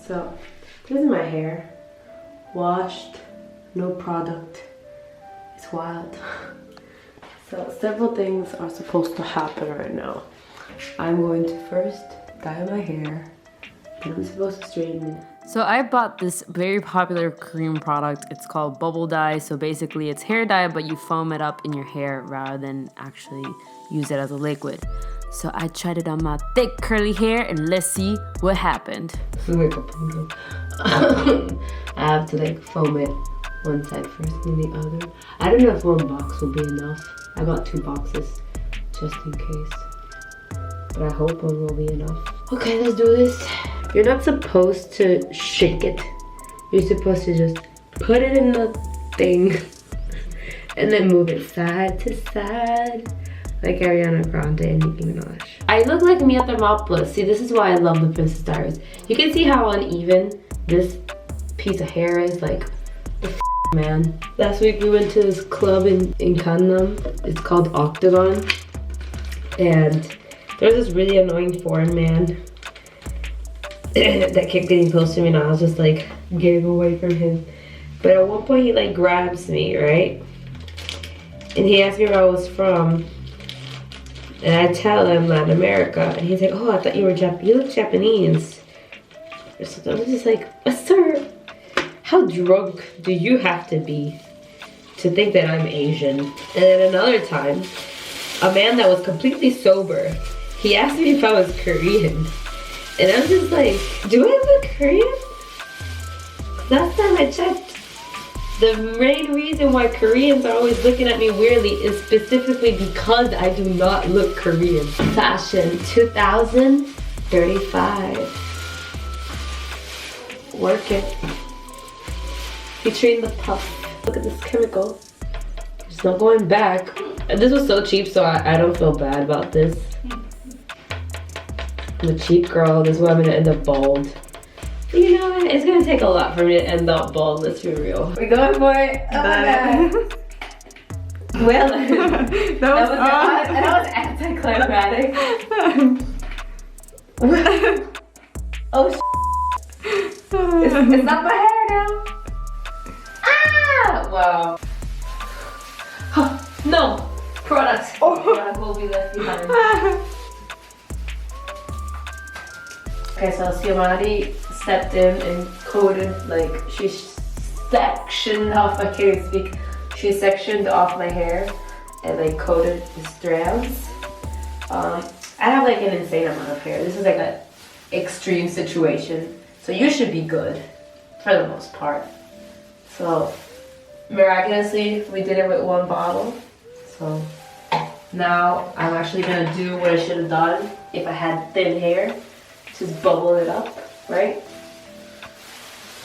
So this is my hair. Washed, no product. It's wild. So several things are supposed to happen right now. I'm going to first dye my hair, then I'm supposed to straighten it. So I bought this very popular Korean product. It's called bubble dye. So basically it's hair dye, but you foam it up in your hair rather than actually use it as a liquid. So I tried it on my thick curly hair and let's see what happened. I have to like foam it one side first and the other. I don't know if one box will be enough. I bought 2 boxes just in case. But I hope one will be enough. Okay, let's do this. You're not supposed to shake it. You're supposed to just put it in the thing and then move it side to side like Ariana Grande and Nicki Minaj. I look like Mia Thermopolis. See, this is why I love the Princess Diaries. You can see how uneven this piece of hair is. Like, man. Last week we went to this club in Gangnam. It's called Octagon. And there was this really annoying foreign man that kept getting close to me, and I was just like getting away from him. But at one point he like grabs me, right? And he asked me where I was from. And I tell him Latin America. And he's like, oh, I thought you were you look Japanese. Or something. I was just like, sir, how drunk do you have to be to think that I'm Asian? And then another time, a man that was completely sober, he asked me if I was Korean. And I was just like, do I look Korean? Last time I checked, the main reason why Koreans are always looking at me weirdly is specifically because I do not look Korean. Fashion 2035. Work it. Featuring the puff. Look at this chemical. It's not going back. And this was so cheap, so I don't feel bad about this. I'm a cheap girl. This is why I'm gonna end up bald. But you know what? It's gonna take a lot for me to end up bald. Let's be real. We're going for it. Oh my god. Well, that was anticlimactic. Oh, it's not my hair now. Ah! Wow. No! Products. Product will be left behind. Okay, so Xiomari stepped in and coded, like, she sectioned off, I can't even speak. She sectioned off my hair and like coated the strands. I have like an insane amount of hair. This is like an extreme situation. So you should be good for the most part. So miraculously, we did it with one bottle. So now I'm actually gonna do what I should have done if I had thin hair. Just bubble it up, right?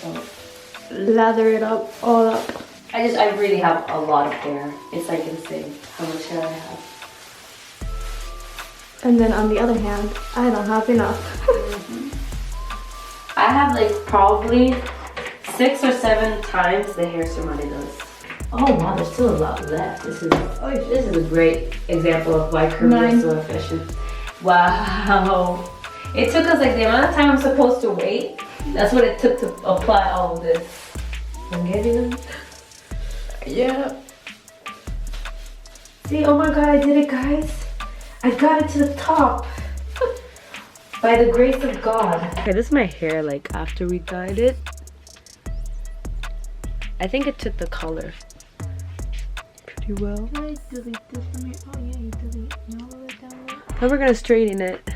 So lather it up, all up. I really have a lot of hair. It's like insane how much hair I have. And then on the other hand, I don't have enough. I have like probably 6 or 7 times the hair somebody does. Oh wow, there's still a lot left. This is a great example of why Korea is so efficient. Wow. It took us like the amount of time I'm supposed to wait. That's what it took to apply all of this. I'm getting them. Yeah. See, oh my god, I did it, guys. I got it to the top. By the grace of God. Okay, this is my hair like after we dyed it. I think it took the color pretty well. Delete this from here. Oh yeah, you delete all of it down there. Now we're gonna straighten it.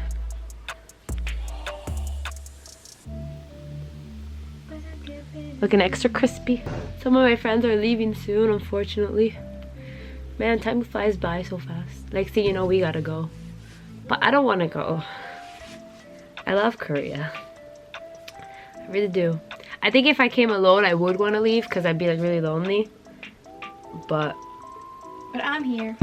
Looking extra crispy. Some of my friends are leaving soon, unfortunately. Man, time flies by so fast. Like, see, you know, we gotta go. But I don't wanna go. I love Korea. I really do. I think if I came alone, I would wanna leave because I'd be like really lonely. But I'm here.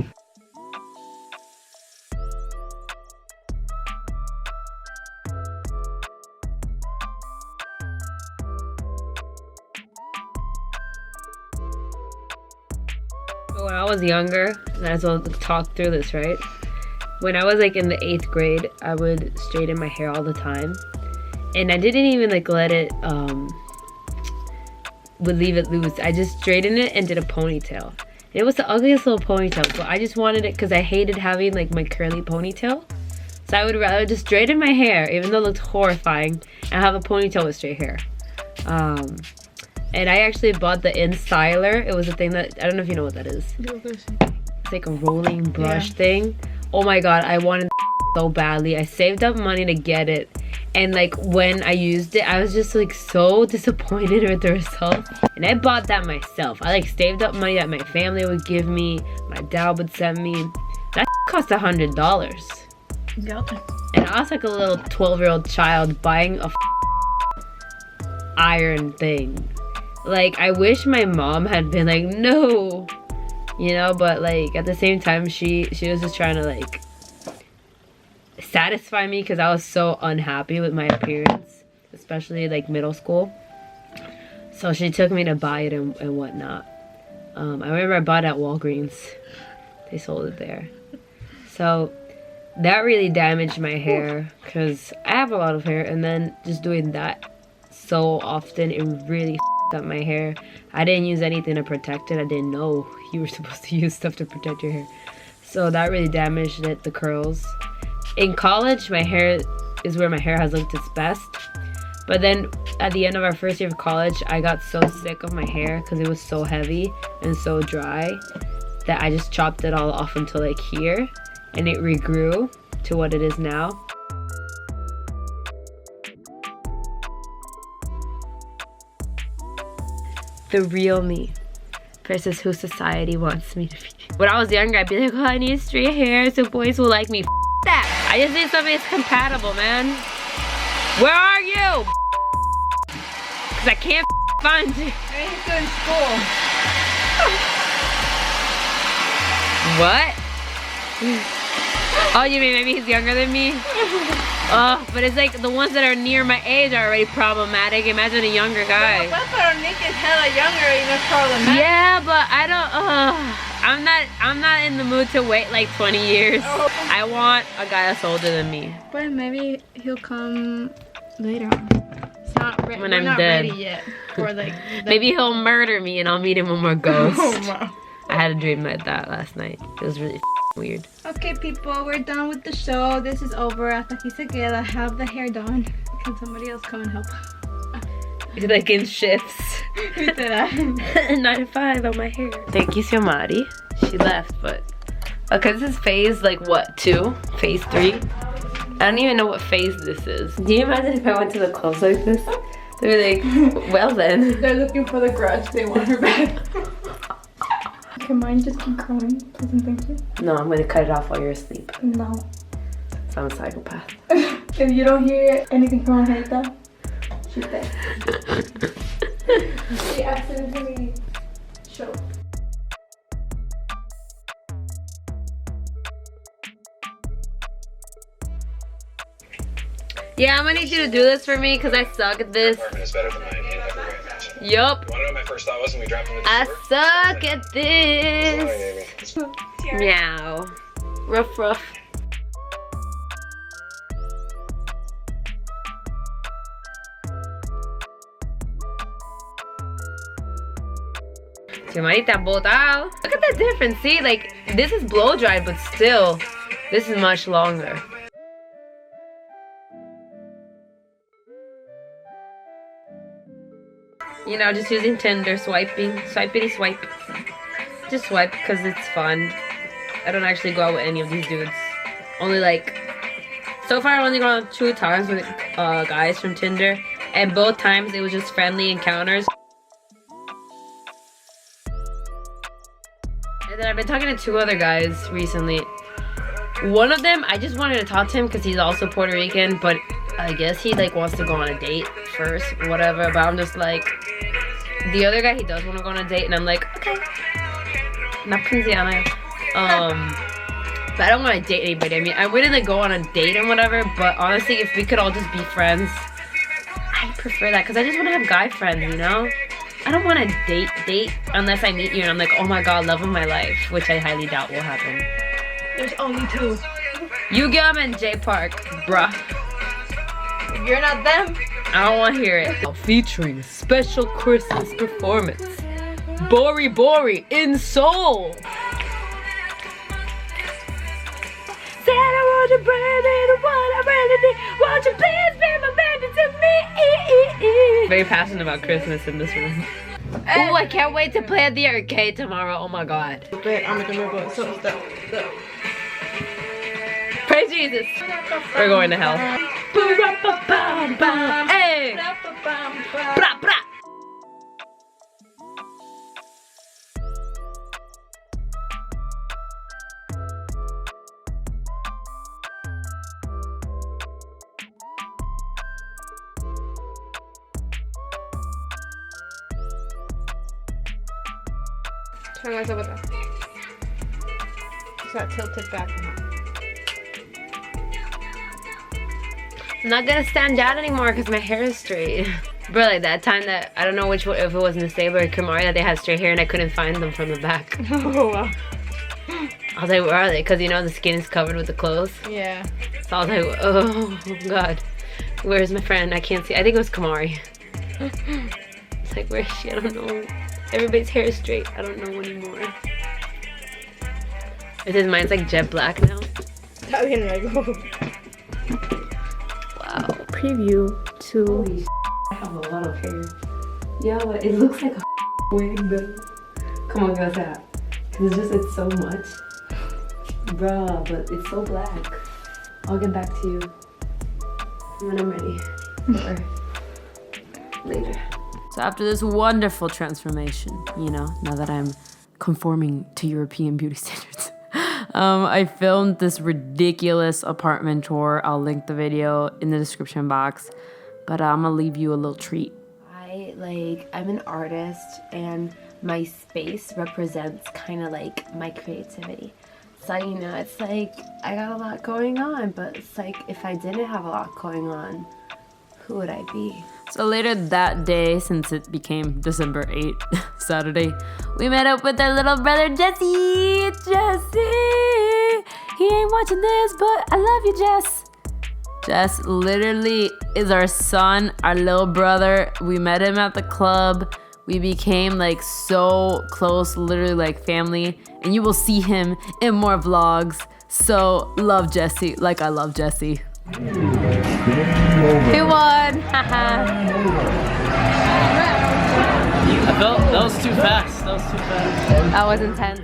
when I was younger, might as well talk through this, right? When I was like in the 8th grade, I would straighten my hair all the time. And I didn't even like let it would leave it loose. I just straightened it and did a ponytail. It was the ugliest little ponytail, so I just wanted it because I hated having like my curly ponytail. So I would rather just straighten my hair, even though it looked horrifying, and have a ponytail with straight hair. And I actually bought the InStyler. It was a thing that, I don't know if you know what that is. It's like a rolling brush thing. Oh my god, I wanted so badly. I saved up money to get it. And like when I used it, I was just like so disappointed with the results. And I bought that myself. I like saved up money that my family would give me, my dad would send me. That cost $100. Yep. And I was like a little 12-year-old child buying a iron thing. Like, I wish my mom had been like, no, you know, but like at the same time she was just trying to like satisfy me because I was so unhappy with my appearance, especially like middle school. So she took me to buy it and whatnot. I remember I bought it at Walgreens. They sold it there. So that really damaged my hair because I have a lot of hair, and then just doing that so often, it really up my hair. I didn't use anything to protect it. I didn't know you were supposed to use stuff to protect your hair. So that really damaged it, the curls. In college, my hair is where my hair has looked its best. But then at the end of our first year of college, I got so sick of my hair because it was so heavy and so dry that I just chopped it all off until like here, and it regrew to what it is now. The real me versus who society wants me to be. When I was younger, I'd be like, oh, I need straight hair so boys will like me. F that. I just need somebody that's compatible, man. Where are you? Because I can't find you. Maybe he's doing school. What? Oh, you mean maybe he's younger than me? Oh, but it's like the ones that are near my age are already problematic. Imagine a younger guy. Pero Nick is hella younger and it's problematic. Yeah, but I don't. I'm not in the mood to wait like 20 years. Oh. I want a guy that's older than me. But maybe he'll come later on. It's not When we're I'm not dead. ready yet. For like Maybe he'll murder me and I'll meet him when we're ghosts. Oh, wow. I had a dream like that last night. It was really weird. Okay, people, we're done with the show. This is over. Hasta aquí se queda. Have the hair done. Can somebody else come and help? Like in shifts. 9 to 5 on my hair. Thank you, Mari. She left, but okay, this is phase like what, 2? Phase 3? I don't even know what phase this is. Do you imagine if I went to the clubs like this? They'd be like, well then. They're looking for the grudge. They want her back. Can mine just keep growing? Please and thank you. No, I'm gonna cut it off while you're asleep. No. So I'm a psychopath. If you don't hear anything from Angelita, she's dead. She accidentally choked. Yeah, I'm gonna need you to do this for me because I suck at this. Apartment is better than mine in every way, match. Yup. You wanna know what my first thought was when we dropped into the I store? suck at this. Meow. Ruff, ruff. Tu manita botado. Look at the difference. See, like, this is blow dried, but still, this is much longer. You know, just using Tinder, swiping, swipity swipe. Just swipe because it's fun. I don't actually go out with any of these dudes. Only like, so far I've only gone out 2 times with guys from Tinder, and both times it was just friendly encounters. And then I've been talking to 2 other guys recently. One of them, I just wanted to talk to him because he's also Puerto Rican, but I guess he like wants to go on a date first, whatever. But I'm just like, the other guy, he does want to go on a date, and I'm like, okay. Not Punziana. But I don't want to date anybody. I mean, I wouldn't like go on a date and whatever, but honestly, if we could all just be friends, I prefer that because I just want to have guy friends, you know? I don't want to date unless I meet you and I'm like, oh my god, love of my life, which I highly doubt will happen. There's only 2. You Gilman and J Park, bruh. If you're not them, I don't want to hear it. Featuring a special Christmas performance. Bori Bori in Seoul. Said I want you baby, what I really need. Won't you please be my baby to me? Very passionate about Christmas in this room. Oh, I can't wait to play at the arcade tomorrow. Oh my god. Praise Jesus. We're going to hell. Hey! Bra, bra. turn myself with that. Just got tilted back. I'm not gonna stand out anymore because my hair is straight. Bro, like that time that, I don't know which one, if it was Nastable or Kamari, that they had straight hair and I couldn't find them from the back. Oh, wow. I was like, where are they? Because you know the skin is covered with the clothes. Yeah. So I was like, oh god. Where's my friend? I can't see. I think it was Kamari. It's like, where is she? I don't know. Everybody's hair is straight. I don't know anymore. It says mine's like jet black now. Wow. Preview to... Holy I have a lot of hair. Yeah, but it looks like a wig though. Come on, guys, that. Cause it's so much. Bruh, but it's so black. I'll get back to you when I'm ready. Or later. So after this wonderful transformation, you know, now that I'm conforming to European beauty standards, I filmed this ridiculous apartment tour. I'll link the video in the description box, but I'm gonna leave you a little treat. I'm an artist and my space represents kind of like my creativity. So, you know, it's like I got a lot going on, but it's like if I didn't have a lot going on, who would I be? So later that day, since it became December 8th, Saturday, we met up with our little brother, Jesse. Jesse! He ain't watching this, but I love you, Jess. Jess literally is our son, our little brother. We met him at the club. We became like so close, literally like family. And you will see him in more vlogs. So love Jesse like I love Jesse. Who won? I felt that was too fast. That was intense.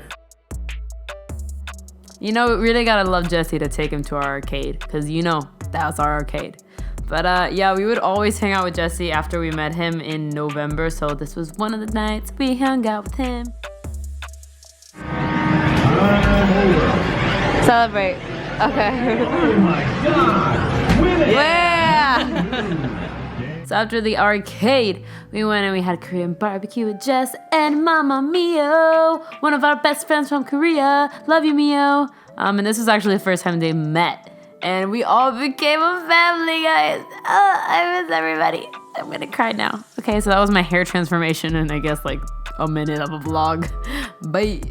You know, we really gotta love Jesse to take him to our arcade, because you know, that was our arcade. But yeah, we would always hang out with Jesse after we met him in November, so this was one of the nights we hung out with him. Celebrate. Okay. Oh my God! Yeah! So after the arcade, we went and we had Korean barbecue with Jess and Mama Mio, one of our best friends from Korea. Love you, Mio. And this was actually the first time they met. And we all became a family, guys. Oh, I miss everybody. I'm gonna cry now. Okay, so that was my hair transformation and I guess like a minute of a vlog. Bye.